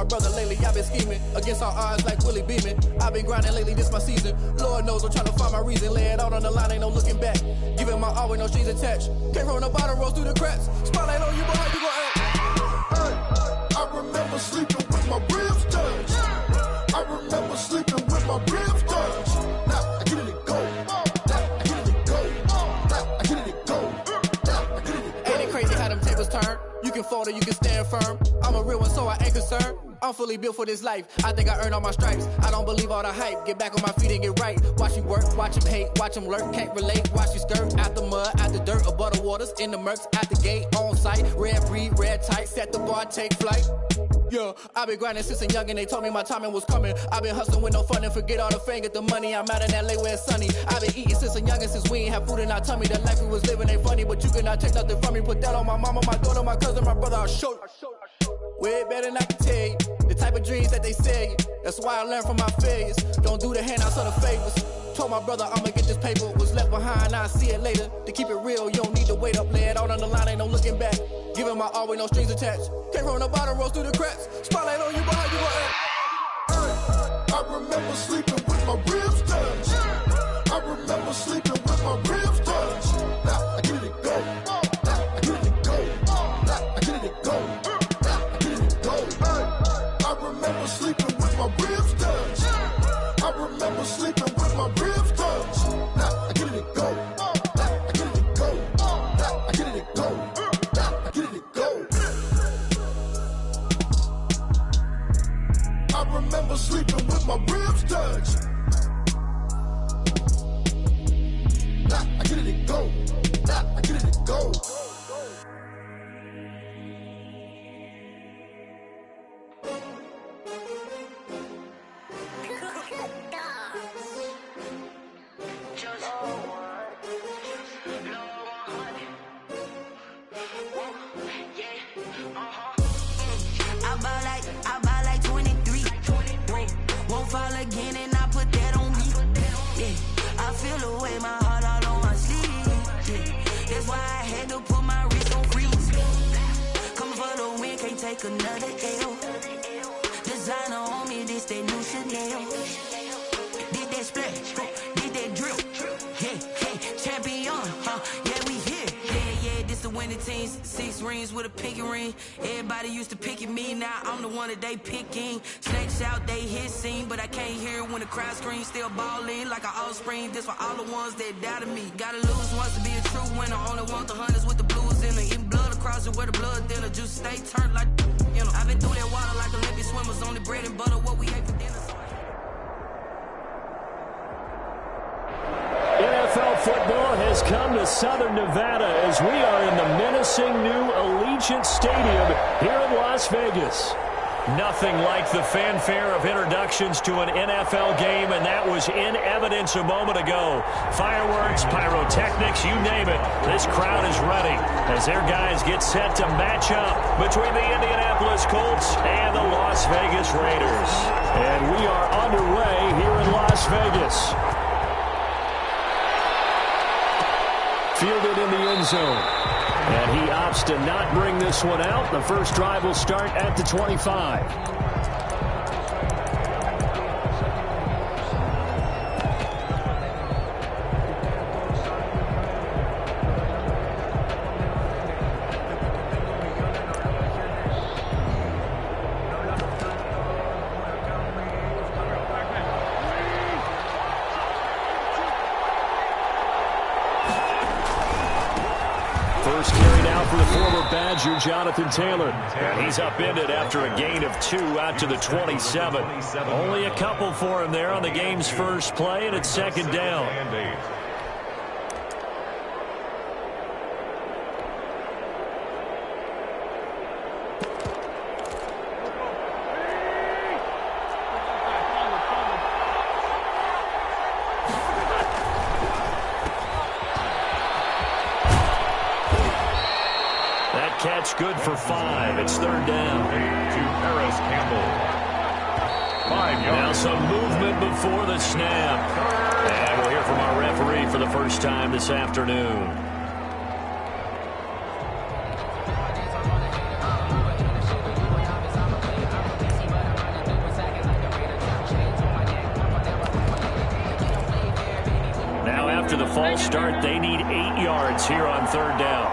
my brother lately, I've been scheming against all odds like Willie Beeman. I've been grinding lately, this my season. Lord knows I'm trying to find my reason. Lay it out on the line, ain't no looking back. Giving my all with no strings attached. Came from the bottom, rose through the cracks. Spotlight on you, boy, how you gon' act? Hey, I remember sleeping with my ribs touched. I remember sleeping with my ribs touched. Now I get it and go. Now I get it and go. Now I get it and go. Now I get it and go. Ain't it crazy how them tables turn? You can fold or you can stand firm. I'm a real one, so I ain't concerned. I'm fully built for this life. I think I earned all my stripes. I don't believe all the hype. Get back on my feet and get right. Watch you work, watch him hate, watch him lurk. Can't relate, watch you skirt. Out the mud, out the dirt, above the waters, in the murks, at the gate, on site. Red breed, red tight, set the bar, take flight. Yeah, I been grinding since a youngin', they told me my timing was coming. I been hustling with no fun and forget all the fame, get the money. I'm out in LA where it's sunny. I been eating since a youngin', since we ain't have food in our tummy. The life we was living ain't funny, but you cannot take nothing from me. Put that on my mama, my daughter, my cousin, my brother, I'll show you. Way better than I can tell you. The type of dreams that they sell you. That's why I learned from my failures. Don't do the handouts or the favors. Told my brother I'ma get this paper. Was left behind, I'll see it later. To keep it real, you don't need to wait up. Lay it out on the line, ain't no looking back. Giving my all with no strings attached. Came from the bottom, rose through the cracks. Spotlight on you, boy, how you gon' act? Hey, I remember sleeping with my ribs touched. I remember sleeping with my ribs touched. Now I get it and go. Now I get it and go. Now I get it and go. Now I get it and go. Hey, I remember sleeping with my ribs touched. I remember sleeping with my ribs touched. Now I get it and go. Now I get it and go. Now I get it and go. Now I get it and go. I remember sleeping with my ribs touched. Now I get it and go. Now I get it and go. I buy like 23. Won't fall again and I put that on me. Yeah, I feel the way, my heart all on my sleeve. Yeah, that's why I had to put my wrist on freeze. Coming for the win, can't take another L. Designer on me, this that new Chanel. Did that splash, did that drill. Yeah, champion, yeah, we here. Yeah, this the winning teams. 6 rings with a pinky ring. Everybody used to picking me, now I'm the one that they picking. Snakes out, they hit scene, but I can't hear it when the crowd screams. Still ballin' like an offspring. This for all the ones that doubted me. Gotta lose once to be a true winner. Only want the hunters with the blues in it. Eating blood across it where the blood thinner. Juice stay turned like, you know. I've been through that water like Olympic swimmers. Only bread and butter, what we ate for dinner. NFL football has come to Southern Nevada as we are in the menacing new Allegiant Stadium here in Las Vegas. Nothing like the fanfare of introductions to an NFL game, and that was in evidence a moment ago. Fireworks, pyrotechnics, you name it. This crowd is ready as their guys get set to match up between the Indianapolis Colts and the Las Vegas Raiders. And we are underway here in Las Vegas. Fielded in the end zone. And he opts to not bring this one out. The first drive will start at the 25. First carried out for the former Badger, Jonathan Taylor. And he's upended after a gain of 2 out to the 27. Only a couple for him there on the game's first play, and it's second down. Catch good for 5. It's third down. To Paris Campbell. 5 yards. Now some movement before the snap. And we'll hear from our referee for the first time this afternoon. after the false start. They need 8 yards here on third down.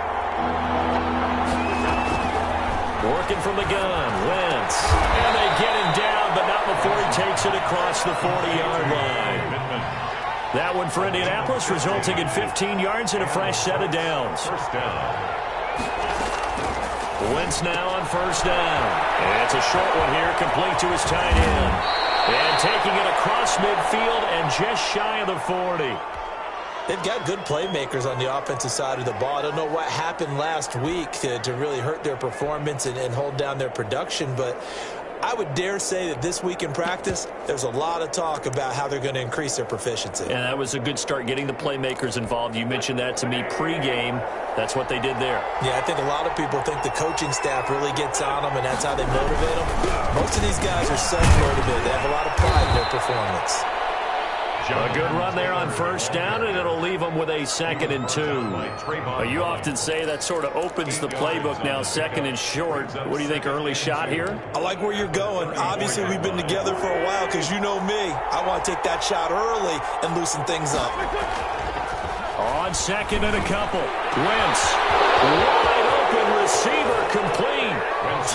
Working from the gun, Wentz. And they get him down, but not before he takes it across the 40-yard line. That one for Indianapolis, resulting in 15 yards and a fresh set of downs. First down. Wentz now on first down. And it's a short one here, complete to his tight end. And taking it across midfield and just shy of the 40. They've got good playmakers on the offensive side of the ball. I don't know what happened last week to really hurt their performance and hold down their production, but I would dare say that this week in practice, there's a lot of talk about how they're going to increase their proficiency. And that was a good start, getting the playmakers involved. You mentioned that to me pregame. That's what they did there. Yeah, I think a lot of people think the coaching staff really gets on them, and that's how they motivate them. Most of these guys are self-motivated. They have a lot of pride in their performance. A good run there on first down, and it'll leave them with a 2nd and 2. You often say that sort of opens the playbook now, 2nd and short. What do you think, early shot here? I like where you're going. Obviously, we've been together for a while because you know me. I want to take that shot early and loosen things up. On 2nd and a couple. Wentz, wide open receiver, complete.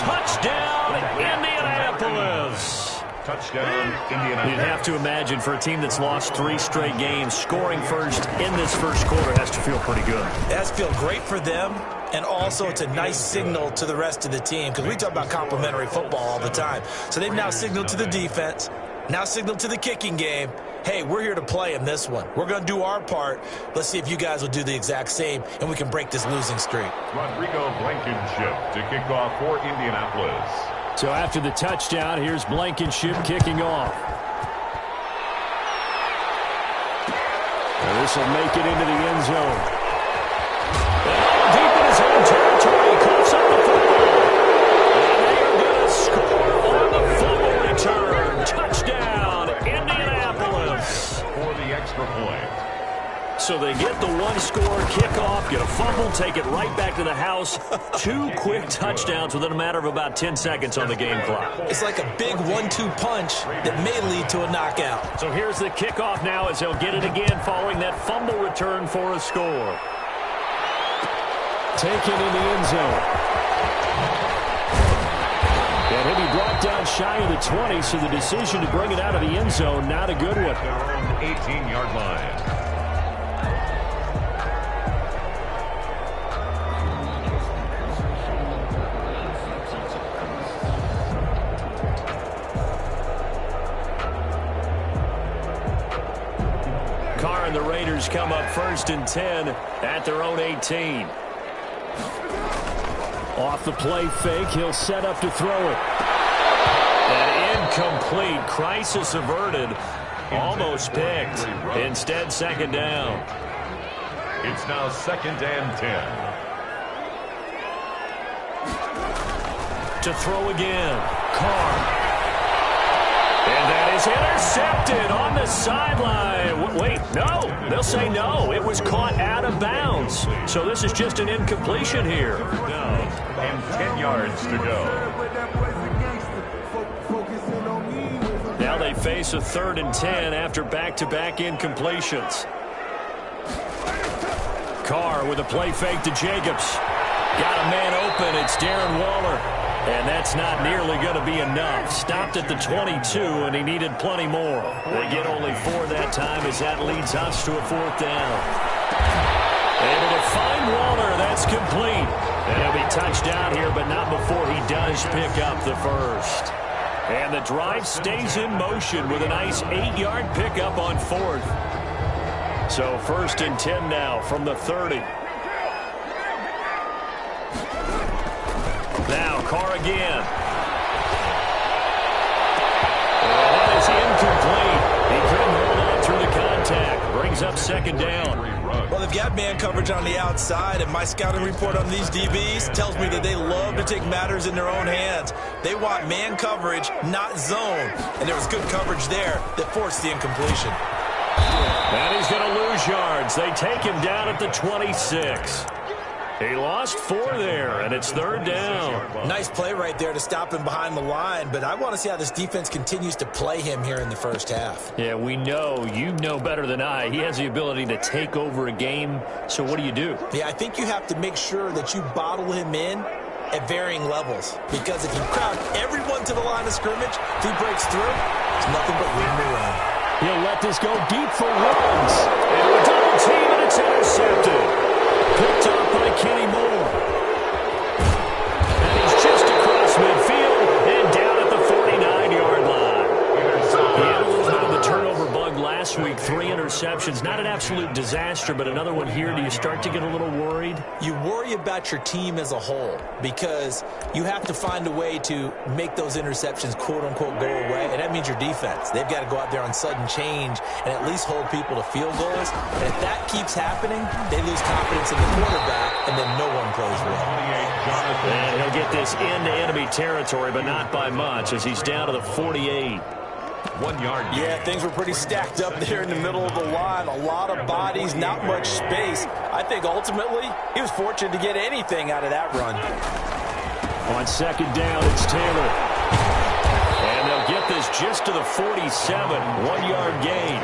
Touchdown, Indianapolis. Touchdown, Indianapolis. You'd have to imagine for a team that's lost 3 straight games, scoring first in this first quarter has to feel pretty good. It has to feel great for them, and also it's a nice signal to the rest of the team because we talk about complimentary football all the time. So they've now signaled to the defense, now signaled to the kicking game, hey, we're here to play in this one. We're going to do our part. Let's see if you guys will do the exact same, and we can break this losing streak. Rodrigo Blankenship to kick off for Indianapolis. So after the touchdown, here's Blankenship kicking off. And this will make it into the end zone. And deep in his own territory, coughs up the football. And they are going to score on the fumble return. Touchdown, Indianapolis. For the extra point. So they get the one-score kickoff, get a fumble, take it right back to the house. 2 quick touchdowns within a matter of about 10 seconds on the game clock. It's like a big 1-2 punch that may lead to a knockout. So here's the kickoff now as they'll get it again following that fumble return for a score. Taken in the end zone. And he'll be brought down shy of the 20, so the decision to bring it out of the end zone, not a good one. 18-yard line. And the Raiders come up 1st and 10 at their own 18. Off the play fake, he'll set up to throw it. And incomplete. Crisis averted. Almost picked. Instead, 2nd down. It's now 2nd and 10. To throw again. Carr. And that is intercepted on the sideline. Wait, no. They'll say no. It was caught out of bounds. So this is just an incompletion here. Down and 10 yards to go. Now they face a 3rd and 10 after back-to-back incompletions. Carr with a play fake to Jacobs. Got a man open. It's Darren Waller. And that's not nearly going to be enough. Stopped at the 22, and he needed plenty more. They get only 4 that time as that leads us to a 4th down. Able to find Waller. That's complete. And he'll be touched down here, but not before he does pick up the first. And the drive stays in motion with a nice 8-yard pickup on 4th. So 1st and 10 now from the 30. Now Carr again. And that is incomplete. He couldn't hold on through the contact. Brings up 2nd down. Well, they've got man coverage on the outside, and my scouting report on these DBs tells me that they love to take matters in their own hands. They want man coverage, not zone. And there was good coverage there that forced the incompletion. And he's going to lose yards. They take him down at the 26. He lost 4 there, and it's 3rd down. Nice play right there to stop him behind the line, but I want to see how this defense continues to play him here in the first half. Yeah, we know. You know better than I. He has the ability to take over a game, so what do? Yeah, I think you have to make sure that you bottle him in at varying levels, because if you crowd everyone to the line of scrimmage, if he breaks through, it's nothing but room to run. He'll let this go deep for Woods. And a double team, and it's intercepted. Picked up by Kenny Moore. And he's just across midfield and down at the 49-yard line. He had a little bit of the turnover bug last week. 3 interceptions. Not an absolute disaster, but another one here. Do you start to get a little worried? You worry about your team as a whole because you have to find a way to make those interceptions, quote-unquote, go away, and that means your defense. They've got to go out there on sudden change and at least hold people to field goals. And if that keeps happening, they lose confidence in the quarterback, and then no one plays well. And he'll get this into enemy territory, but not by much as he's down to the 48. 1 yard. Yeah, things were pretty stacked up there in the middle of the line. A lot of bodies, not much space. I think ultimately he was fortunate to get anything out of that run. On 2nd down, it's Taylor. And they'll get this just to the 47. 1-yard gain.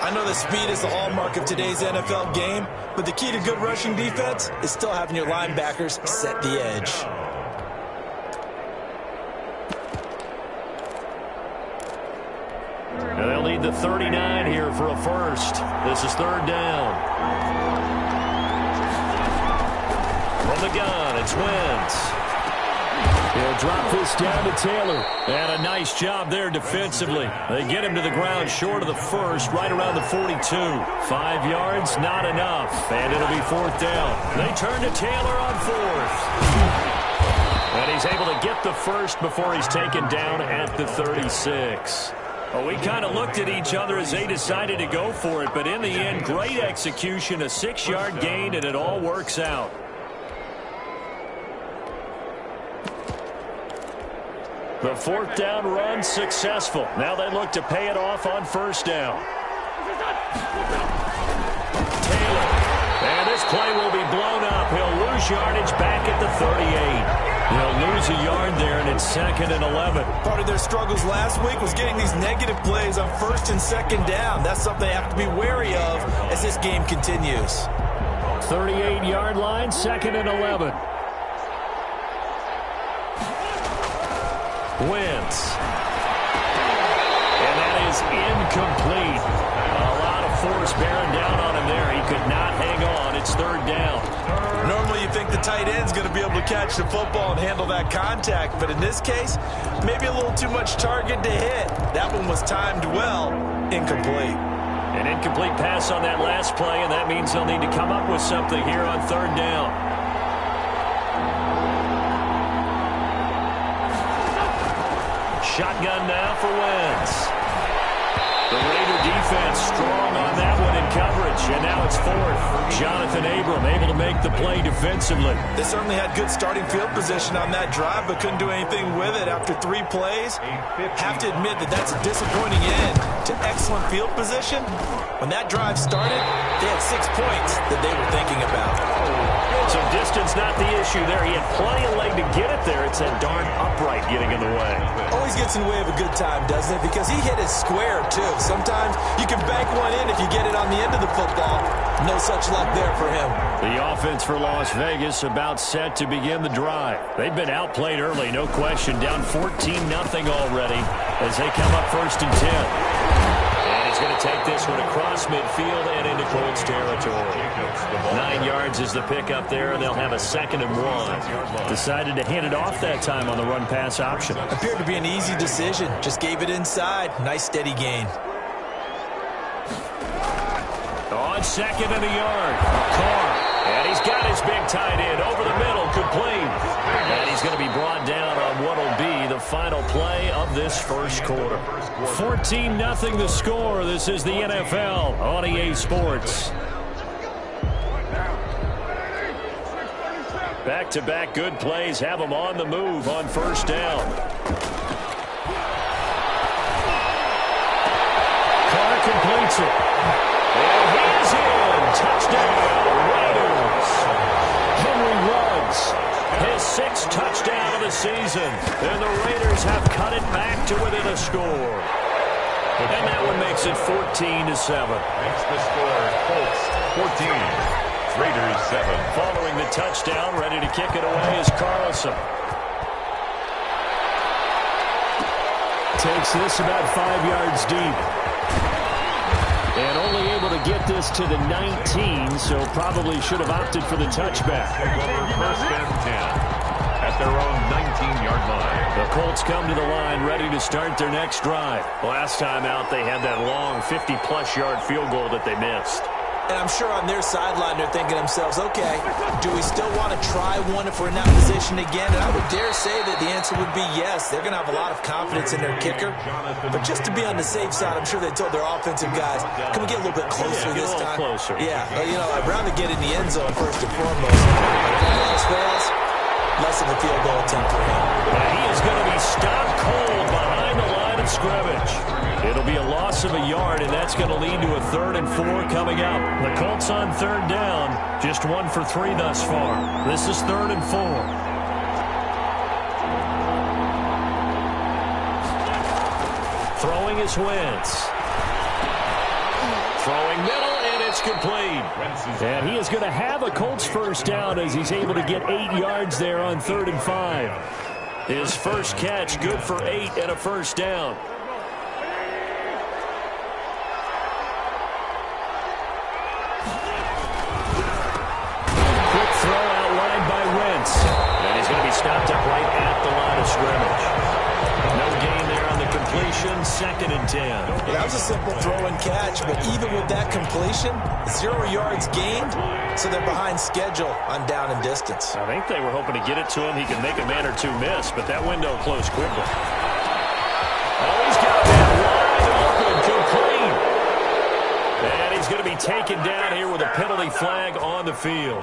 I know that speed is the hallmark of today's NFL game, but the key to good rushing defense is still having your linebackers set the edge. And they'll need the 39 here for a first. This is 3rd down. From the gun, it's Wentz. He'll drop this down to Taylor. And a nice job there defensively. They get him to the ground short of the first, right around the 42. 5 yards, not enough. And it'll be 4th down. They turn to Taylor on 4th. And he's able to get the first before he's taken down at the 36. Well, we kind of looked at each other as they decided to go for it, but in the end, great execution, a 6-yard gain, and it all works out. The 4th down run successful. Now they look to pay it off on 1st down. Taylor. And this play will be blown up. He'll lose yardage back at the 38. He'll lose a yard there, and it's 2nd and 11. Part of their struggles last week was getting these negative plays on 1st and 2nd down. That's something they have to be wary of as this game continues. 38-yard line, 2nd and 11. Wentz. And that is incomplete. A lot of force bearing down on him there. He could not hang on. It's 3rd down. Normally you think the tight end's going to be able to catch the football and handle that contact, but in this case, maybe a little too much target to hit. That one was timed well, incomplete. An incomplete pass on that last play, and that means they'll need to come up with something here on 3rd down. Shotgun now for Wentz. The Raider defense strong on that one in coverage, and now it's 4th. Jonathan Abram able to make the play defensively. They certainly had good starting field position on that drive, but couldn't do anything with it after 3 plays. Have to admit that that's a disappointing end to excellent field position. When that drive started, they had 6 points that they were thinking about. So distance not the issue there. He had plenty of leg to get it there. It's that darn upright getting in the way. Always gets in the way of a good time, doesn't it? Because he hit it square, too. Sometimes you can bank one in if you get it on the end of the football. No such luck there for him. The offense for Las Vegas about set to begin the drive. They've been outplayed early, no question. Down 14-0 already as they come up 1st and 10. And he's going to take this one across midfield and into Colts territory. 9 yards is the pickup there, and they'll have a 2nd and 1. Decided to hand it off that time on the run-pass option. Appeared to be an easy decision. Just gave it inside. Nice steady gain. On 2nd and a yard. Carr. And he's got his big tight end over the middle, complete. And he's going to be brought down on what will be the final play of this first quarter. 14-0 the score. This is the NFL on EA Sports. Back-to-back good plays have them on the move on 1st down. Carr completes it. And he's in. Touchdown, Raiders. 6th touchdown of the season. And the Raiders have cut it back to within a score. And that one makes it 14-7. Makes the score Colts 14, Raiders 7. Following the touchdown, ready to kick it away is Carlson. Takes this about 5 yards deep. And only able to get this to the 19, so probably should have opted for the touchback. First and 10 at their own 19-yard line. The Colts come to the line ready to start their next drive. Last time out, they had that long 50-plus yard field goal that they missed. And I'm sure on their sideline they're thinking to themselves, okay, do we still want to try one if we're in that position again? And I would dare say that the answer would be yes. They're going to have a lot of confidence in their kicker. But just to be on the safe side, I'm sure they told their offensive guys, can we get a little bit closer this time? Closer. Yeah, I'd rather get in the end zone first and foremost. If that else fails, less of a field goal attempt for him. And he is going to be stopped cold behind the line of scrimmage. It'll be a loss of a yard, and that's going to lead to a 3rd and 4 coming up. The Colts on 3rd down, just 1 for 3 thus far. This is 3rd and 4. Throwing is Wentz. Throwing middle, and it's complete. And he is going to have a Colts first down as he's able to get 8 yards there on 3rd and 5. His first catch, good for 8 and a first down. Quick throw outlined by Wentz. And he's going to be stopped up right at the line of scrimmage. No gain there on the completion, 2nd and 10. Yeah, that was a simple throw and catch, but even with that completion, 0 yards gained, so they're behind schedule on down and distance. I think they were hoping to get it to him. He could make a man or two miss, but that window closed quickly. Oh, he's got that wide open, complete. And he's going to be taken down here with a penalty flag on the field.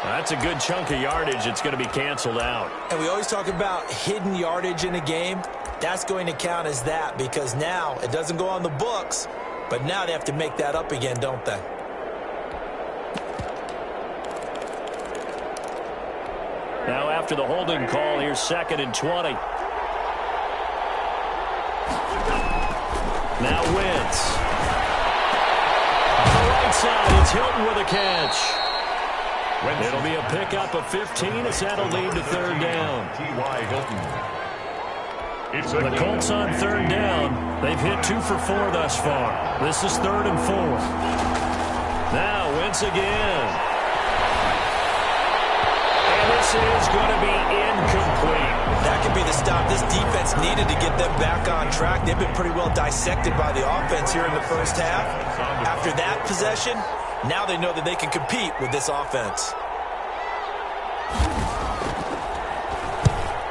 That's a good chunk of yardage. It's going to be canceled out. And we always talk about hidden yardage in a game. That's going to count as that because now it doesn't go on the books, but now they have to make that up again, don't they? Now after the holding call, here's 2nd and 20. Now Wentz. On the right side, it's Hilton with a catch. It'll be a pickup of 15 as that'll lead to 3rd down. T.Y. Hilton. The Colts on 3rd down. They've hit 2 for 4 thus far. This is 3rd and 4. Now Wentz again. And this is going to be incomplete. That could be the stop this defense needed to get them back on track. They've been pretty well dissected by the offense here in the first half. After that possession, now they know that they can compete with this offense.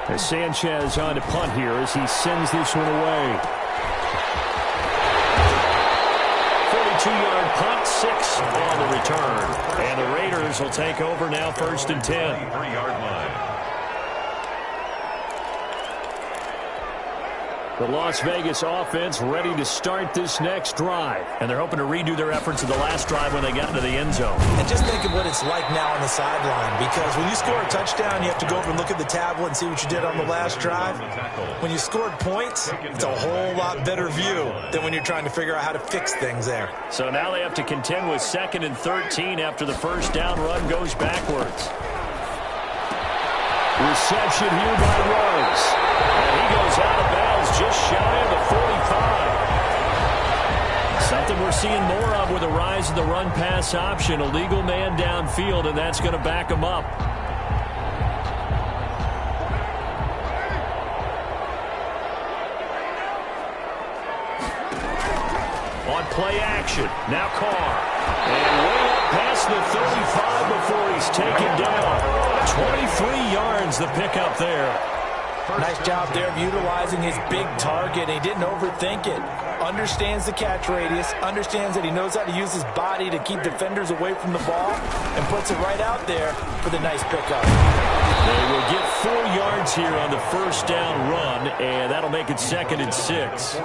As Sanchez on to punt here as he sends this one away. 42-yard punt, 6 on the return. And the Raiders will take over now 1st and 10. 3-yard line. The Las Vegas offense ready to start this next drive. And they're hoping to redo their efforts of the last drive when they got into the end zone. And just think of what it's like now on the sideline. Because when you score a touchdown, you have to go over and look at the tablet and see what you did on the last drive. When you scored points, it's a whole lot better view than when you're trying to figure out how to fix things there. So now they have to contend with 2nd and 13 after the first down run goes backwards. Reception here by Ruggs. And he goes out of bounds just shy of the 45. Something we're seeing more of with the rise of the run-pass option. A legal man downfield, and that's going to back him up. On play action, now Carr. And way up past the 35 before he's taken down. 23 yards the pickup there. Nice job there of utilizing his big target. He didn't overthink it. Understands the catch radius. Understands that he knows how to use his body to keep defenders away from the ball. And puts it right out there for the nice pickup. They will get 4 yards here on the first down run, and that'll make it 2nd and 6.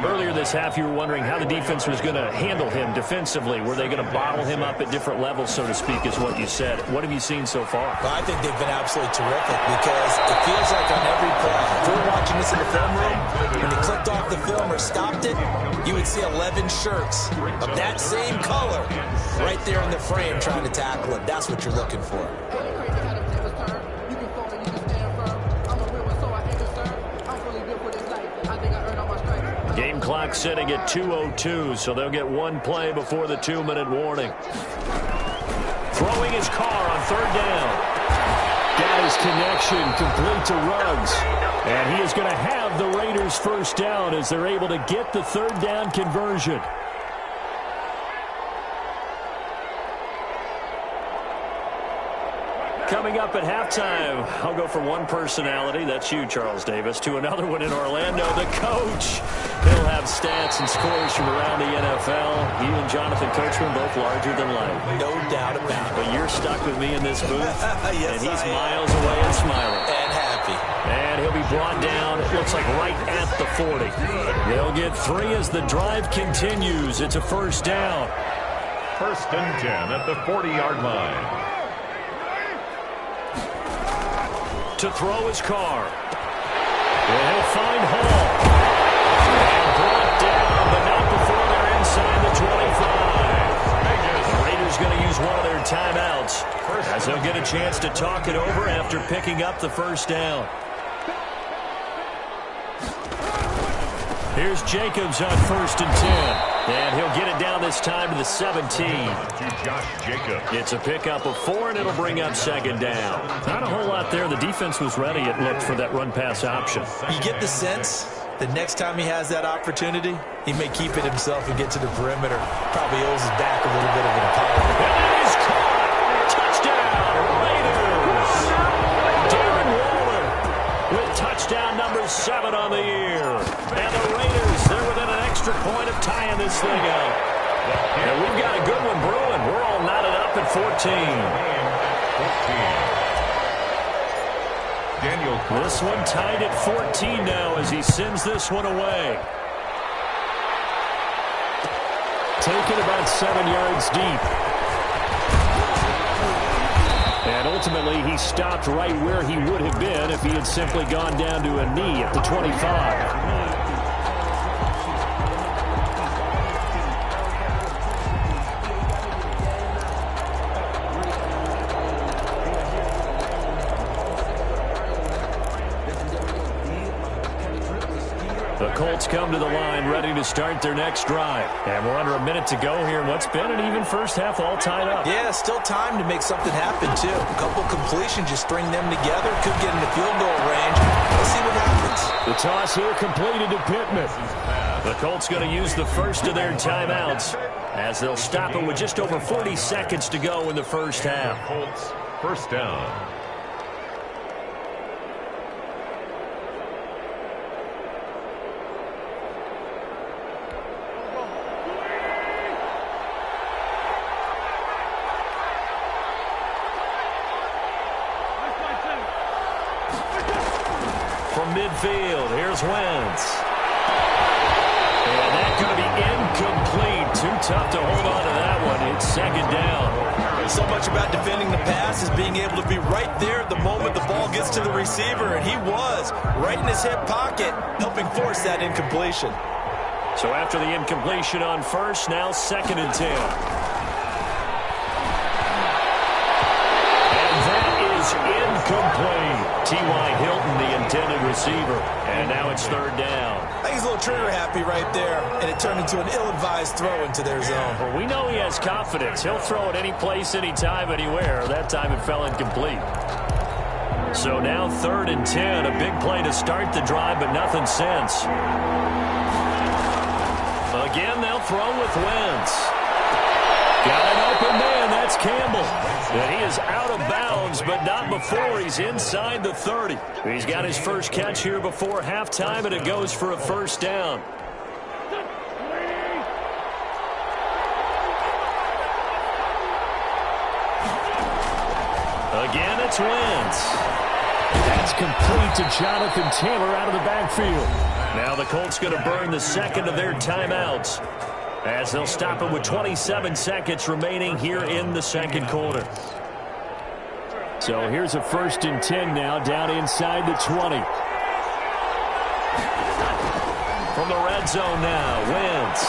Earlier this half, you were wondering how the defense was going to handle him defensively. Were they going to bottle him up at different levels, so to speak, is what you said. What have you seen so far? Well, I think they've been absolutely terrific because it feels like on every play, if we were watching this in the film room, when he clicked off the film or stopped it, you would see 11 shirts of that same color right there in the frame trying to tackle him. That's what you're looking for. Game clock sitting at 2:02, so they'll get 1 play before the 2-minute warning. Throwing his car on 3rd down. Got his connection complete to Ruggs. And he is going to have the Raiders' first down as they're able to get the 3rd down conversion. Coming up at halftime, I'll go from one personality, that's you, Charles Davis, to another one in Orlando, the coach. He'll have stats and scores from around the NFL. He and Jonathan Coachman both larger than life. No doubt about it. But you're stuck with me in this booth, yes, and he's miles away and smiling. And happy. And he'll be brought down, it looks like right at the 40. They'll get 3 as the drive continues. It's a first down. 1st and 10 at the 40-yard line. To throw his car. And he'll find Hall. And brought down, but not before they're inside the 25. The Raiders going to use one of their timeouts as they'll get a chance to talk it over after picking up the first down. Here's Jacobs on 1st and 10. And he'll get it down this time to the 17. To Josh Jacobs. It's a pickup of 4, and it'll bring up 2nd down. Not a whole lot there. The defense was ready, it looked, for that run-pass option. You get the sense that next time he has that opportunity, he may keep it himself and get to the perimeter. Probably owes his back a little bit of an apology. And he's caught! Touchdown, Raiders! Darren Waller with touchdown number 7 on the year. And the Raiders, they're within an extra point of tying this thing up. And we've got a good one brewing. We're all knotted up at 14. Daniel. This one tied at 14 now as he sends this one away. Taken about 7 yards deep. And ultimately, he stopped right where he would have been if he had simply gone down to a knee at the 25. The Colts come to the line ready to start their next drive. And we're under a minute to go here in what's been an even first half all tied up. Yeah, still time to make something happen, too. A couple completions, just string them together. Could get into field goal range. Let's see what happens. The toss here completed to Pittman. The Colts going to use the first of their timeouts as they'll stop it with just over 40 seconds to go in the first half. Colts, first down. From midfield, here's Wentz. And that's going to be incomplete. Too tough to hold on to that one. It's 2nd down. So much about defending the pass is being able to be right there at the moment the ball gets to the receiver, and he was right in his hip pocket, helping force that incompletion. So after the incompletion on first, now 2nd and 10. And that is incomplete. T.Y. Hilton, the intended receiver. And now it's 3rd down. I think he's a little trigger happy right there, and it turned into an ill-advised throw into their zone. Well, we know he has confidence. He'll throw it any place, anytime, anywhere. That time it fell incomplete. So now 3rd and 10. A big play to start the drive, but nothing since. Again, they'll throw with Wentz. Got an open man. That's Campbell. And he is out of bounds, but not before he's inside the 30. He's got his first catch here before halftime, and it goes for a first down. Again, it's Wentz. That's complete to Jonathan Taylor out of the backfield. Now the Colts going to burn the second of their timeouts as they'll stop it with 27 seconds remaining here in the second quarter. So here's a 1st and 10 now, down inside the 20. From the red zone now, Wentz.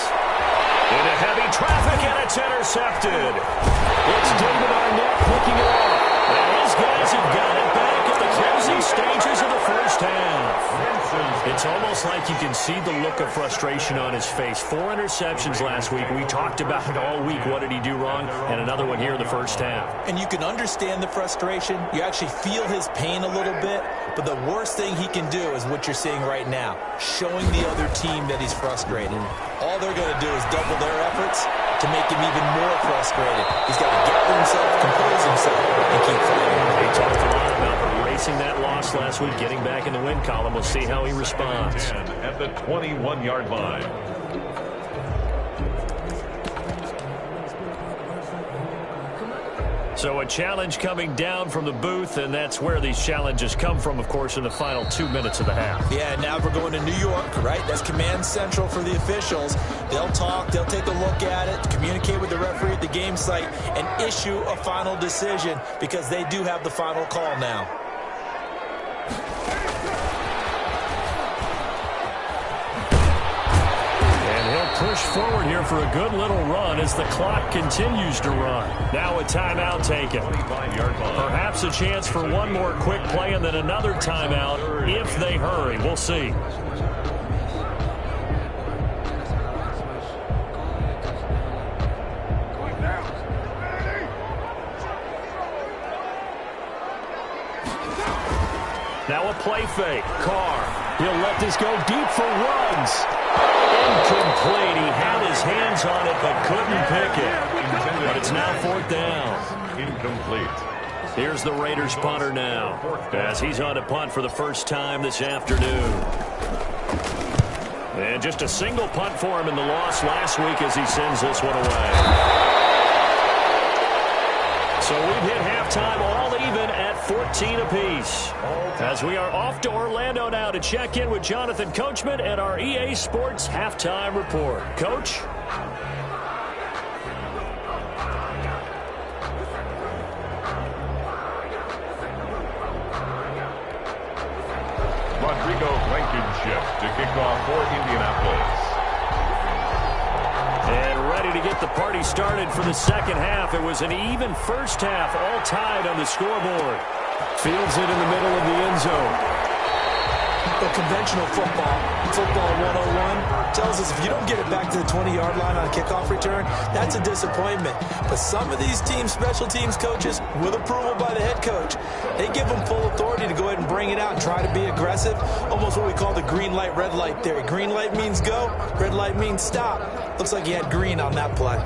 Into heavy traffic, and it's intercepted. It's David Arnett picking it up. And his guys have got it back in the closing stages of the first half. It's almost like you can see the look of frustration on his face. 4 interceptions last week. We talked about it all week. What did he do wrong? And another one here in the first half. And you can understand the frustration. You actually feel his pain a little bit. But the worst thing he can do is what you're seeing right now, showing the other team that he's frustrated. All they're going to do is double their efforts to make him even more frustrated. He's got to gather himself, compose himself, and keep fighting. They talked a lot about erasing that loss last week, getting back in the win column. We'll see how he responds. At the 21-yard line. So a challenge coming down from the booth, and that's where these challenges come from, of course, in the final 2 minutes of the half. Yeah, now we're going to New York, right? That's command central for the officials. They'll talk, they'll take a look at it, communicate with the referee at the game site, and issue a final decision because they do have the final call now. Push forward here for a good little run as the clock continues to run. Now a timeout taken. Perhaps a chance for one more quick play and then another timeout if they hurry. We'll see. Now a play fake. Carr. He'll let this go deep for runs. Incomplete. He had his hands on it but couldn't pick it. But it's now 4th down. Incomplete. Here's the Raiders punter now as he's on to punt for the first time this afternoon. And just a single punt for him in the loss last week as he sends this one away. So we've hit halftime all even at 14 apiece. As we are off to Orlando now to check in with Jonathan Coachman at our EA Sports Halftime Report. Coach? Rodrigo Blankenship to kick off for Indianapolis. And ready to get the party started for the second half. It was an even first half, all tied on the scoreboard. Fields it in the middle of the end zone. The conventional football 101, tells us if you don't get it back to the 20-yard line on a kickoff return, that's a disappointment. But some of these teams, special teams coaches, with approval by the head coach, they give them full authority to go ahead and bring it out and try to be aggressive. Almost what we call the green light, red light theory. Green light means go, red light means stop. Looks like he had green on that play.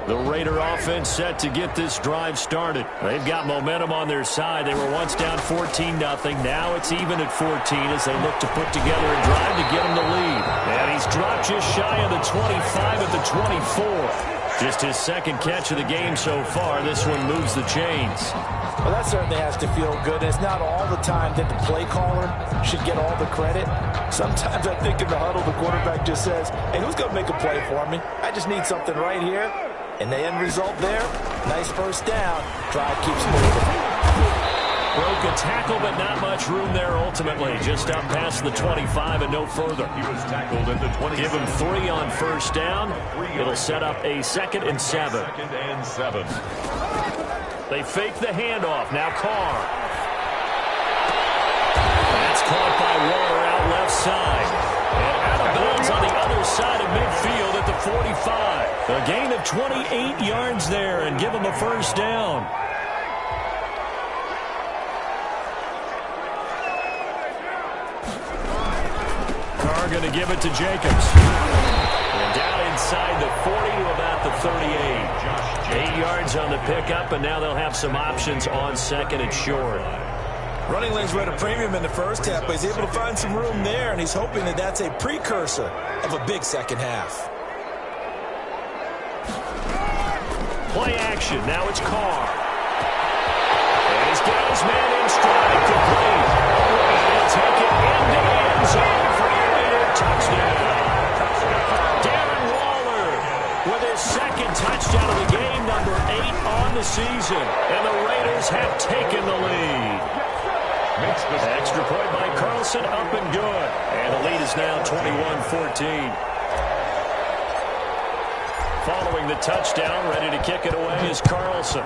The Raider offense set to get this drive started. They've got momentum on their side. They were once down 14-0. Now it's even at 14 as they look to put together a drive to get them the lead. And he's dropped just shy of the 25 at the 24. Just his second catch of the game so far. This one moves the chains. Well, that certainly has to feel good. And it's not all the time that the play caller should get all the credit. Sometimes I think in the huddle, the quarterback just says, hey, who's going to make a play for me? I just need something right here. And the end result there, nice first down. Drive keeps moving. Broke a tackle, but not much room there ultimately. Just up past the 25 and no further. He was tackled at the 20. Give him 3 on first down. It'll set up a 2nd and 7. 2nd and 7. They fake the handoff. Now Carr. That's caught by Waller out left side. And out of bounds on the other side of midfield at the 45. A gain of 28 yards there and give him a first down. Carr going to give it to Jacobs. And down inside the 40 to about the 38. 8 yards on the pickup, and now they'll have some options on 2nd and short. Running lanes were at a premium in the first half, but he's able to find some room there, and he's hoping that that's a precursor of a big second half. Play action. Now it's Carr. And he's got his man in stride, complete. He'll take it into the end zone for a Raider touchdown. Darren Waller with his second touchdown of the game, number 8 on the season. And the Raiders have taken the lead. Extra point by Carlson, up and good. And the lead is now 21-14. Following the touchdown, ready to kick it away is Carlson.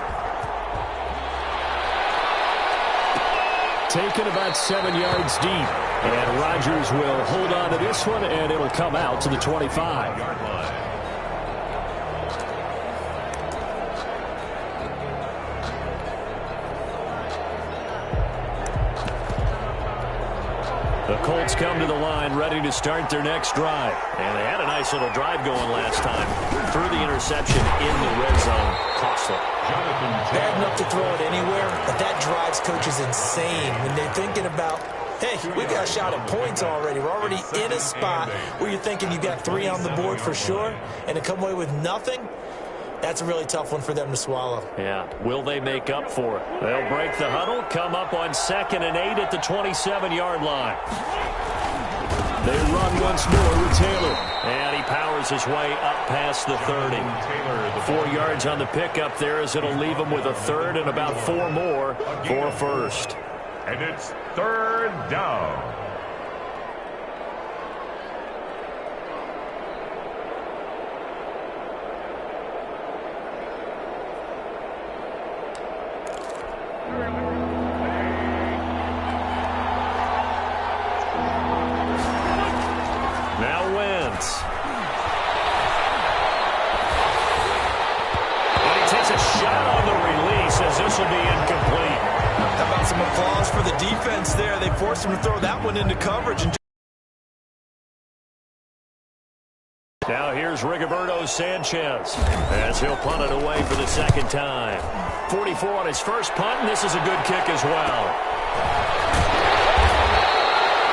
Taken about 7 yards deep. And Rodgers will hold on to this one, and it'll come out to the 25-yard line. The Colts come to the line, ready to start their next drive. And they had a nice little drive going last time. Threw the interception in the red zone. Costly. Bad enough to throw it anywhere, but that drives coaches insane when they're thinking about, hey, we got a shot at points already. We're already in a spot where you're thinking you got 3 on the board for sure, and to come away with nothing, that's a really tough one for them to swallow. Yeah, will they make up for it? They'll break the huddle, come up on 2nd and 8 at the 27-yard line. They run once more with Taylor. And he powers his way up past the 30. 4 yards on the pickup there as it'll leave him with a third and about 4 more for a first. And it's 3rd down. Now Wentz. And he takes a shot on the release as this will be incomplete. How about some applause for the defense there? They forced him to throw that one into coverage. Now here's Rigoberto Sanchez as he'll punt it away for the second time. 44 on his first punt, and this is a good kick as well.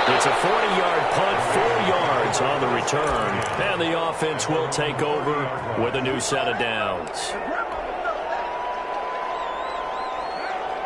It's a 40-yard punt, 4 yards on the return, and the offense will take over with a new set of downs.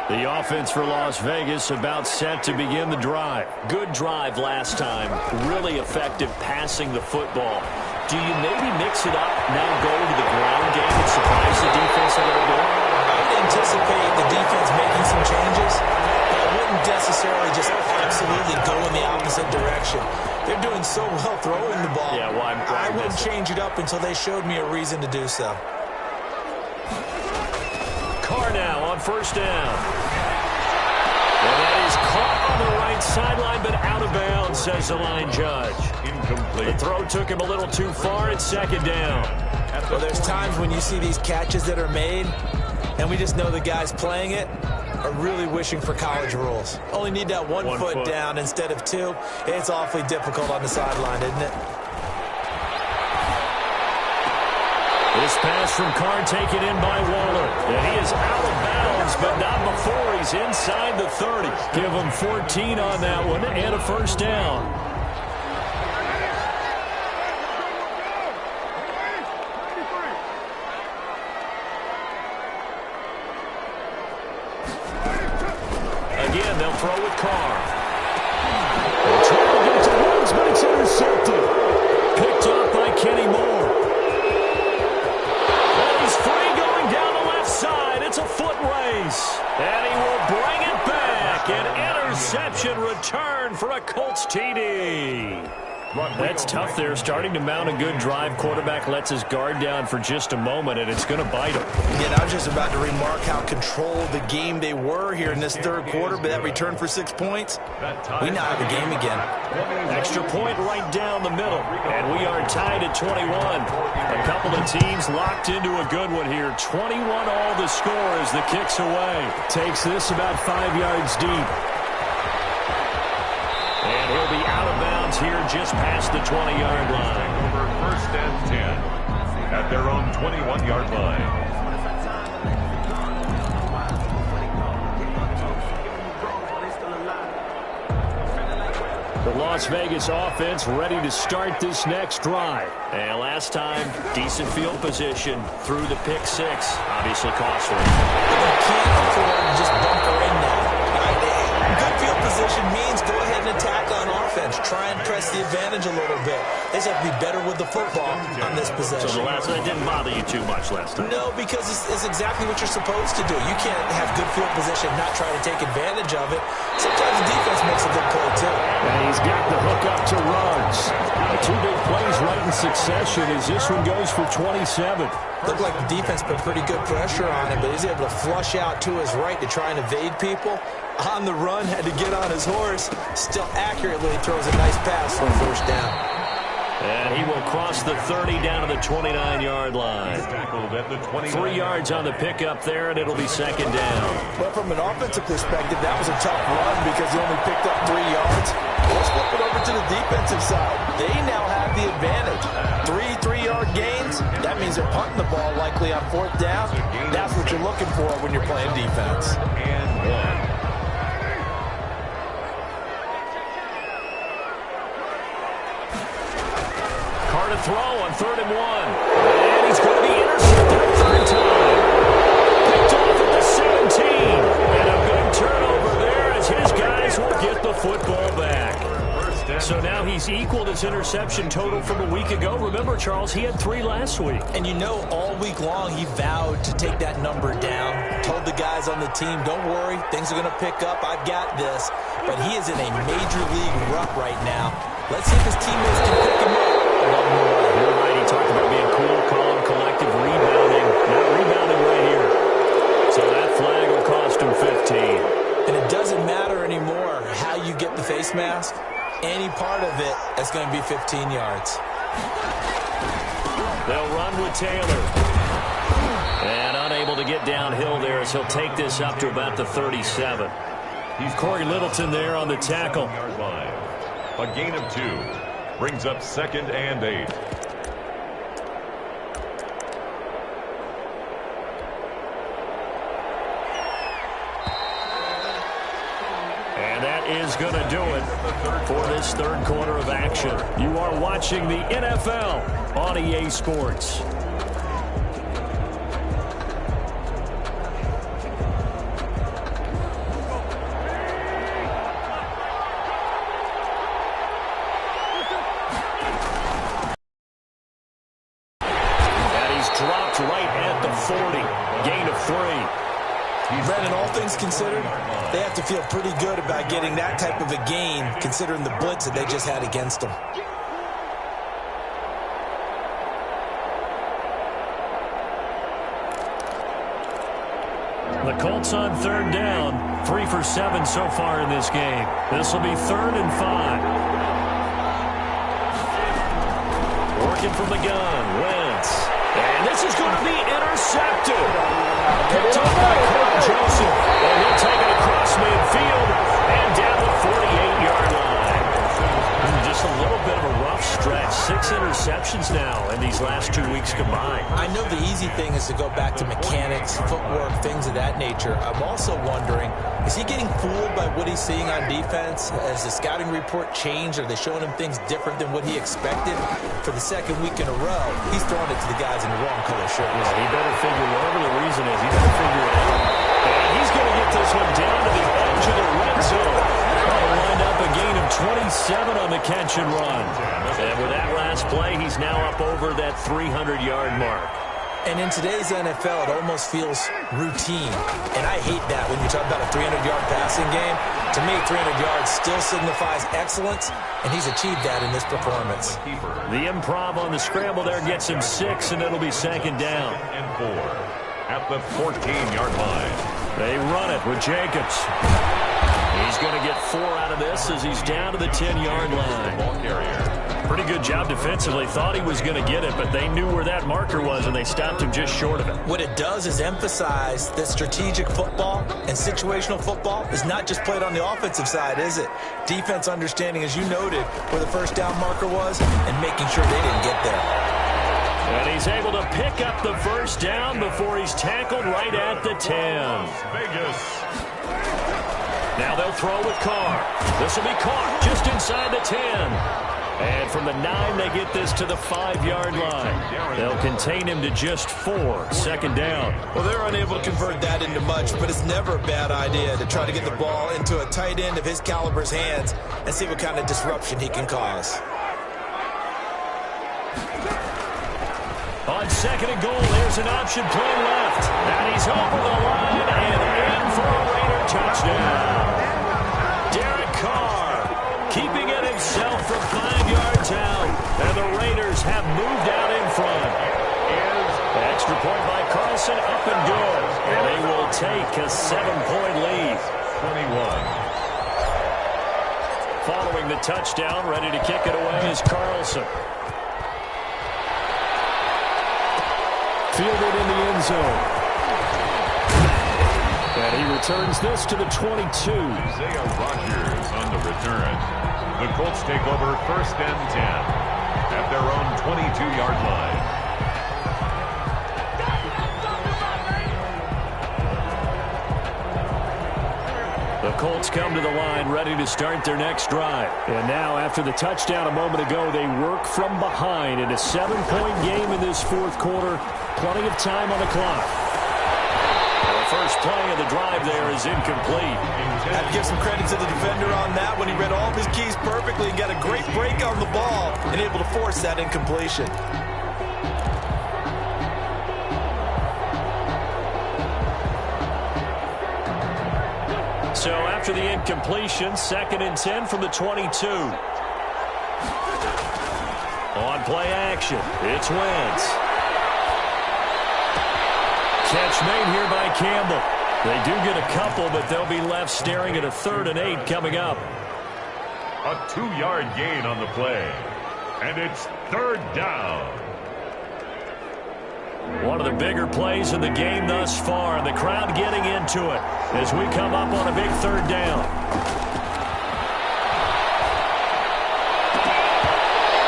The offense for Las Vegas about set to begin the drive. Good drive last time. Really effective passing the football. Do you maybe mix it up, now go to the ground game and surprise the defense a little bit? I would anticipate the defense making some changes, but I wouldn't necessarily just absolutely go in the opposite direction. They're doing so well throwing the ball. Yeah, well, I wouldn't change it up until they showed me a reason to do so. Carr now on first down. And that is caught on the right sideline, but out of bounds, says the line judge. Incomplete. The throw took him a little too far at second down. Well, there's times when you see these catches that are made, and we just know the guys playing it are really wishing for college rules. Only need that one foot down instead of 2. It's awfully difficult on the sideline, isn't it? This pass from Carr taken in by Waller. And he is out of bounds, but not before he's inside the 30. Give him 14 on that one and a first down. Again, they'll throw with Carr. And trying to get to Woods, but it's intercepted. Picked off by Kenny Moore. It's a foot race, and he will bring it back. An interception return for a Colts TD. That's tough there, starting to mount a good drive. Quarterback lets his guard down for just a moment, and it's going to bite him. Yeah, I was just about to remark how controlled the game they were here in this third quarter, but that return for 6 points, we now have a game again. Extra point right down the middle, and we are tied at 21. A couple of teams locked into a good one here. 21 all the score as the kick's away. Takes this about 5 yards deep. And he'll be out of bounds here just past the 20-yard line. Over 1st and 10 at their own 21-yard line. The Las Vegas offense ready to start this next drive. And last time, decent field position through the pick six. Obviously costly. You can't afford to just bunker in now. Good field position means go ahead and attack on offense. Try and press the advantage a little bit. They just have to be better with the football on this possession. So the last night didn't bother you too much last time? No, because it's exactly what you're supposed to do. You can't have good field position and not try to take advantage of it. Sometimes the defense makes a good play, too. And he's got the hook up to Ruggs. Two big plays right in succession as this one goes for 27. Looked like the defense put pretty good pressure on him, but he's able to flush out to his right to try and evade people. On the run, had to get on his horse. Still accurately throws a nice pass for a first down. And he will cross the 30 down to the 29-yard line. 3 yards on the pickup there, and it'll be second down. But from an offensive perspective, that was a tough run because he only picked up 3 yards. Let's flip it over to the defensive side. They now have the advantage. 3-3-yard gains. That means they're punting the ball likely on fourth down. That's what you're looking for when you're playing defense. And 1. To throw on 3rd and 1. And he's going to be intercepted a third time. Picked off at the 17. And a big turnover there as his guys will get the football back. So now he's equaled his interception total from a week ago. Remember, Charles, he had 3 last week. And you know, all week long he vowed to take that number down. Told the guys on the team, don't worry, things are going to pick up. I've got this. But he is in a major league rut right now. Let's see if his teammates can pick him up. You're right, he talked about being cool, calm, collective, rebounding. Not rebounding right here. So that flag will cost him 15. And it doesn't matter anymore how you get the face mask. Any part of it is going to be 15 yards. They'll run with Taylor. And unable to get downhill there as he'll take this up to about the 37. Corey Littleton there on the tackle. A gain of 2. Brings up 2nd and 8. And that is going to do it for this third quarter of action. You are watching the NFL on EA Sports. Dropped right at the 40. Gain of 3. Brennan, all things considered, they have to feel pretty good about getting that type of a gain considering the blitz that they just had against them. The Colts on 3rd down. 3 for 7 so far in this game. This will be 3rd and 5. Working from the gun. Wentz. And this is going to be intercepted. Picked up by Kirk Joseph. And he'll take it across midfield and down the 48-yard line. Just a little bit of a rough stretch. 6 interceptions now in these last 2 weeks combined. I know the easy thing is to go back to mechanics, footwork, things of that nature. I'm also wondering, is he getting fooled by what he's seeing on defense? Has the scouting report changed? Are they showing him things different than what he expected? For the 2nd week in a row, he's throwing it to the guys in the wrong color shirts. Well, he better figure, whatever the reason is, he better figure it out. And he's going to get this one down to the edge of the red zone. That'll wind up a gain of 27 on the catch and run. And with that last play, he's now up over that 300-yard mark. And in today's NFL, it almost feels routine. And I hate that when you talk about a 300-yard passing game. To me, 300 yards still signifies excellence, and he's achieved that in this performance. The improv on the scramble there gets him 6, and it'll be 2nd down. And 4 at the 14-yard line. They run it with Jacobs. He's going to get 4 out of this as he's down to the 10-yard line. Ball carrier. Pretty good job defensively. Thought he was going to get it, but they knew where that marker was, and they stopped him just short of it. What it does is emphasize that strategic football and situational football is not just played on the offensive side, is it? Defense understanding, as you noted, where the first down marker was and making sure they didn't get there. And he's able to pick up the first down before he's tackled right at the 10. Vegas. Now they'll throw with Carr. This will be caught just inside the 10. And from the 9, they get this to the 5-yard line. They'll contain him to just 4. Second down. Well, they're unable to convert that into much, but it's never a bad idea to try to get the ball into a tight end of his caliber's hands and see what kind of disruption he can cause. On second and goal, there's an option play left. And he's over the line and in for a Raider touchdown. Derek Carr keeping it himself from 5 yards out. And the Raiders have moved out in front. Extra point by Carlson, up and good. And they will take a 7-point lead. 21. Following the touchdown, ready to kick it away is Carlson. Fielded in the end zone. And he returns this to the 22. Isaiah Rodgers on the return. The Colts take over 1st and 10 at their own 22-yard line. The Colts come to the line ready to start their next drive. And now, after the touchdown a moment ago, they work from behind in a 7-point game in this 4th quarter. Plenty of time on the clock. The first play of the drive there is incomplete. I have to give some credit to the defender on that when he read all of his keys perfectly and got a great break on the ball and able to force that incompletion. So after the incompletion, 2nd and 10 from the 22. On play action, it's Wentz. Catch made here by Campbell. They do get a couple, but they'll be left staring at a 3rd and 8 coming up. A 2-yard gain on the play. And it's 3rd down. One of the bigger plays in the game thus far, and the crowd getting into it as we come up on a big 3rd down.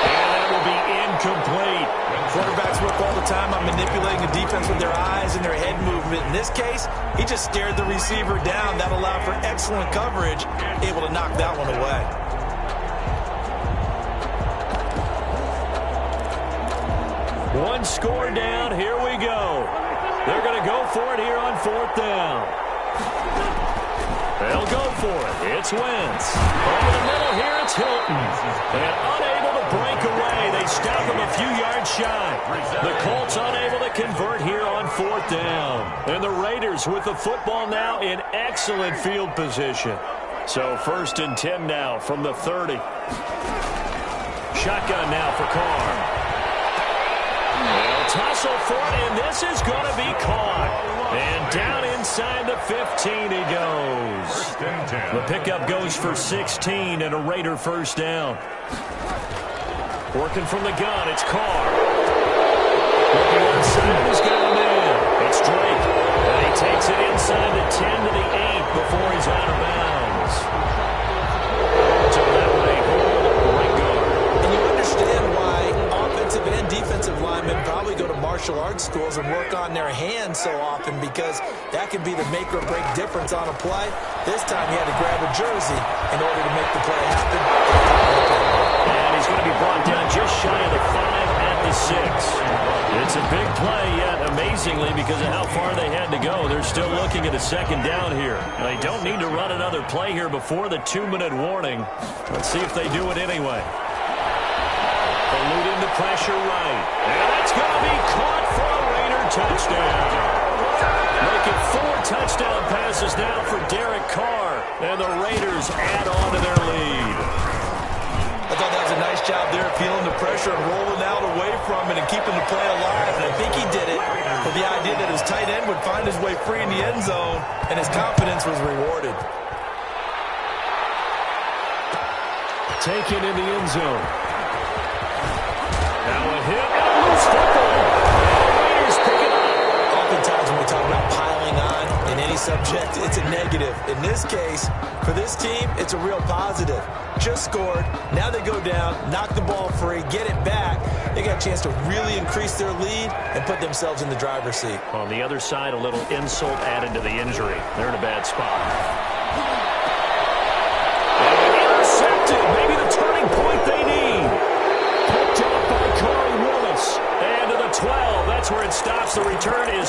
And that will be incomplete. Quarterbacks work all the time on manipulating the defense with their eyes and their head movement. In this case, he just stared the receiver down. That allowed for excellent coverage, able to knock that one away. One score down. Here we go. They're going to go for it here on 4th down. They'll go for it. It's Wentz. Over the middle here, it's Hilton. And unable to break away. They stop him a few yards shy. The Colts unable to convert here on 4th down. And the Raiders with the football now in excellent field position. So 1st and 10 now from the 30. Shotgun now for Carr. They'll tussle for it, and this is going to be caught. And down inside the 15 he goes. The pickup goes for 16 and a Raider 1st down. Working from the gun, it's Carr. Looking inside, he's got a man. It's Drake. And he takes it inside the 10 to the 8 before he's out of bounds. So that way, Ringo. And you understand why offensive and defensive linemen probably go to martial arts schools and work on their hands so often, because that can be the make or break difference on a play. This time he had to grab a jersey in order to make the play happen. And he's going to be brought down just shy of the 5 at the 6. It's a big play, yet amazingly, because of how far they had to go, they're still looking at a 2nd down here. They don't need to run another play here before the 2-minute warning. Let's see if they do it anyway. Eluding the pressure right. And that's going to be caught for a Raider touchdown. Making 4 touchdown passes now for Derek Carr. And the Raiders add on to their lead. I thought that was a nice job there, feeling the pressure and rolling out away from it and keeping the play alive. And I think he did it with the idea that his tight end would find his way free in the end zone, and his confidence was rewarded. Taken in the end zone. Now a hit and a loose football. The Raiders pick it up. Oftentimes when we talk about piling on in any subject, it's a negative. In this case, for this team, it's a real positive. Just scored. Now they go down, knock the ball free, get it back. They got a chance to really increase their lead and put themselves in the driver's seat. On the other side, a little insult added to the injury. They're in a bad spot.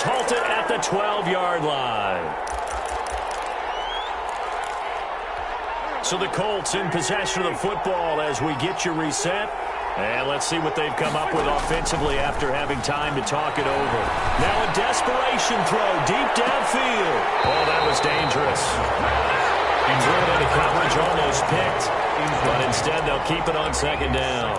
is halted at the 12-yard line. So the Colts in possession of the football as we get you reset. And let's see what they've come up with offensively after having time to talk it over. Now a desperation throw deep downfield. Oh, that was dangerous. He threw it into coverage, almost picked. But instead, they'll keep it on second down.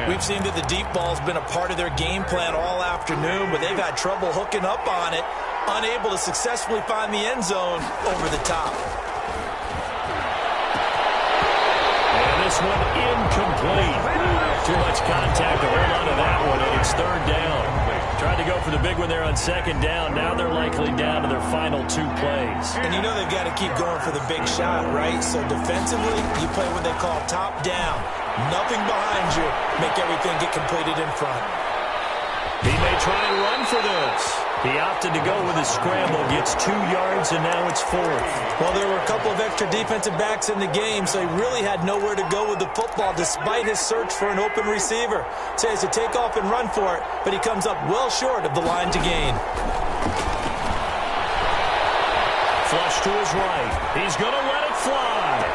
We've seen that the deep ball's been a part of their game plan all afternoon, but they've had trouble hooking up on it, unable to successfully find the end zone over the top. This one incomplete. Too much contact to hold on to that one, and it's third down. Tried to go for the big one there on second down. Now they're likely down to their final 2 plays. And you know they've got to keep going for the big shot, right? So defensively, you play what they call top down. Nothing behind you. Make everything get completed in front. He may try and run for this. He opted to go with a scramble, gets 2 yards, and now it's 4th. Well, there were a couple of extra defensive backs in the game, so he really had nowhere to go with the football despite his search for an open receiver. So he has to take off and run for it, but he comes up well short of the line to gain. Flush to his right. He's going to let it fly.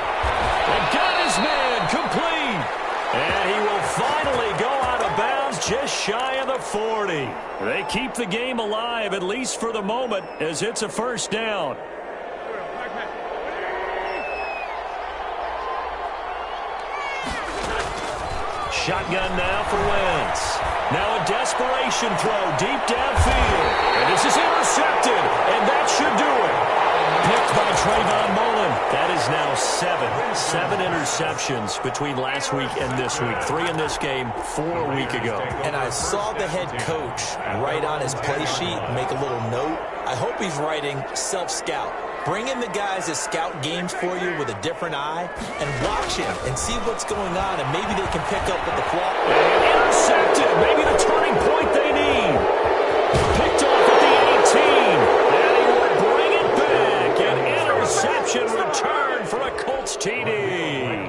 And got his man complete. And he will finally go out of bounds just shy of the 40. They keep the game alive, at least for the moment, as it's a first down. Shotgun now for Wentz. Now a desperation throw deep downfield. And this is intercepted, and that should do it. Picked by Trayvon Mullen. That is now 7 interceptions between last week and this week. 3 in this game, 4 a week ago. And I saw the head coach write on his play sheet, make a little note. I hope he's writing self-scout. Bring in the guys that scout games for you with a different eye and watch him and see what's going on, and maybe they can pick up with the flaw. Intercepted. Maybe the turning point they need. Picked off at the 18. And he will bring it back. An interception return for a Colts TD.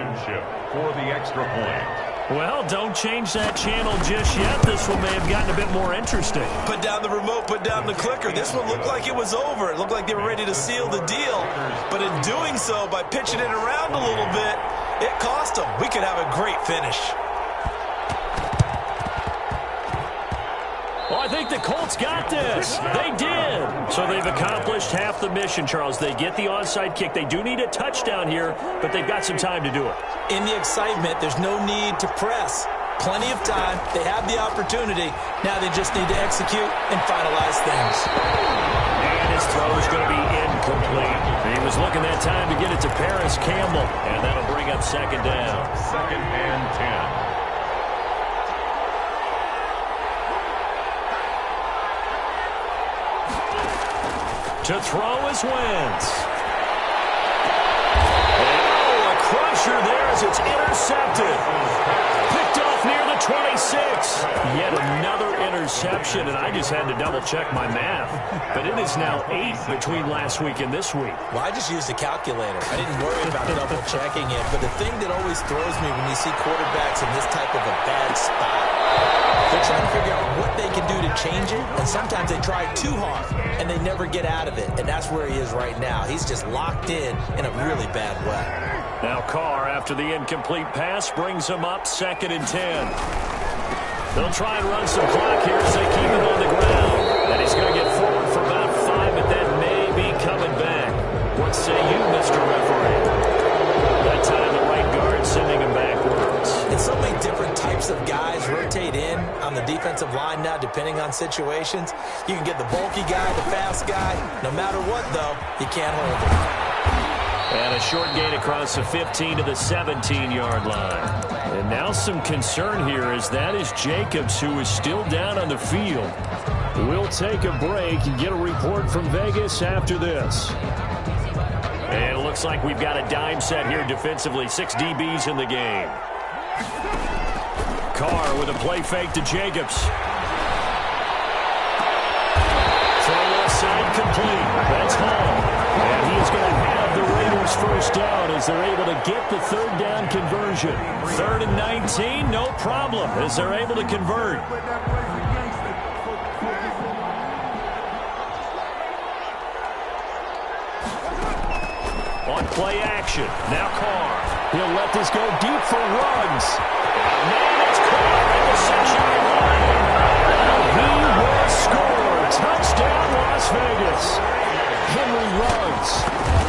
For the extra point. Well, don't change that channel just yet. This one may have gotten a bit more interesting. Put down the remote, put down the clicker. This one looked like it was over. It looked like they were ready to seal the deal. But in doing so, by pitching it around a little bit, it cost them. We could have a great finish. Well, I think the Colts got this. They did. So they've accomplished half the mission, Charles. They get the onside kick. They do need a touchdown here, but they've got some time to do it. In the excitement, there's no need to press. Plenty of time. They have the opportunity. Now they just need to execute and finalize things. And his throw is going to be incomplete. He was looking that time to get it to Paris Campbell, and that'll bring up second down. 2nd and 10. To throw is Wentz. Oh, a crusher there as it's intercepted. Picked off near the 26. Yet another interception, and I just had to double-check my math. But it is now 8 between last week and this week. Well, I just used a calculator. I didn't worry about double-checking it. But the thing that always throws me when you see quarterbacks in this type of a bad spot, they're trying to figure out what they can do to change it, and sometimes they try too hard, and they never get out of it, and that's where he is right now. He's just locked in a really bad way. Now Carr, after the incomplete pass, brings him up 2nd and 10. They'll try and run some clock here as they keep it on the ground, and he's going to get forward for about 5, but that may be coming back. What say you, Mr. Referee? That time the right guard sending him backwards. And so many different types of guys rotate in on the defensive line now, depending on situations. You can get the bulky guy, the fast guy. No matter what, though, you can't hold him. And a short gain across the 15 to the 17-yard line. And now some concern here as that is Jacobs, who is still down on the field. We'll take a break and get a report from Vegas after this. And it looks like we've got a dime set here defensively. 6 DBs in the game. Carr with a play fake to Jacobs. Throw left side complete. That's Hall. And he is going to have the Raiders first down as they're able to get the 3rd down conversion. 3rd and 19, no problem as they're able to convert. play action. Now Carr. He'll let this go deep for Ruggs. Man, it's Carr at the 6-yard line. He will score. Touchdown, Las Vegas. Henry Ruggs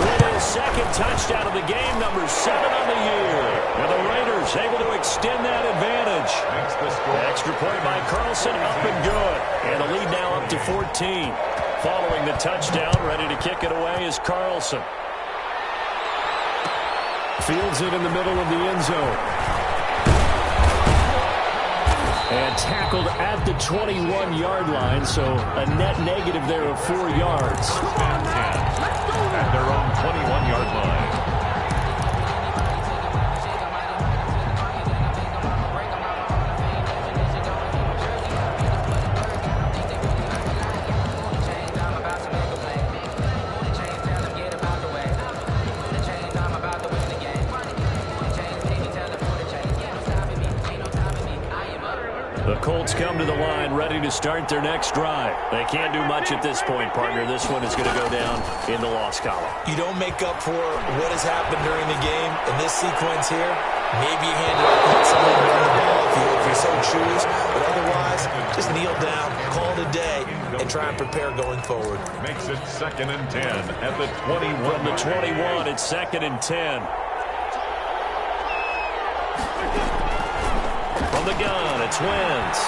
with his second touchdown of the game, number 7 on the year. And the Raiders able to extend that advantage. Extra point by Carlson, up and good. And the lead now up to 14. Following the touchdown, ready to kick it away is Carlson. Fields it in the middle of the end zone. And tackled at the 21-yard line, so a net negative there of 4 yards. At their own 21-yard line. The Colts come to the line ready to start their next drive. They can't do much at this point, partner. This one is going to go down in the loss column. You don't make up for what has happened during the game in this sequence here. Maybe you hand it off someone on the ball if you so choose. But otherwise, just kneel down, call it a day, and try and prepare going forward. Makes it 2nd and 10 at the 21. From the 21, it's 2nd and 10. From the gun, it's Wentz.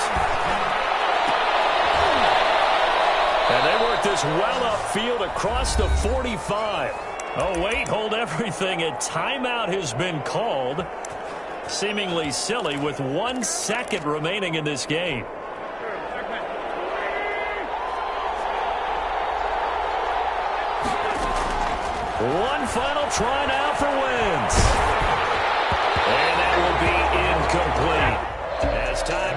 And they work this well upfield across the 45. Oh, wait, hold everything. A timeout has been called. Seemingly silly with 1 second remaining in this game. One final try now for Wentz. And that will be incomplete. As time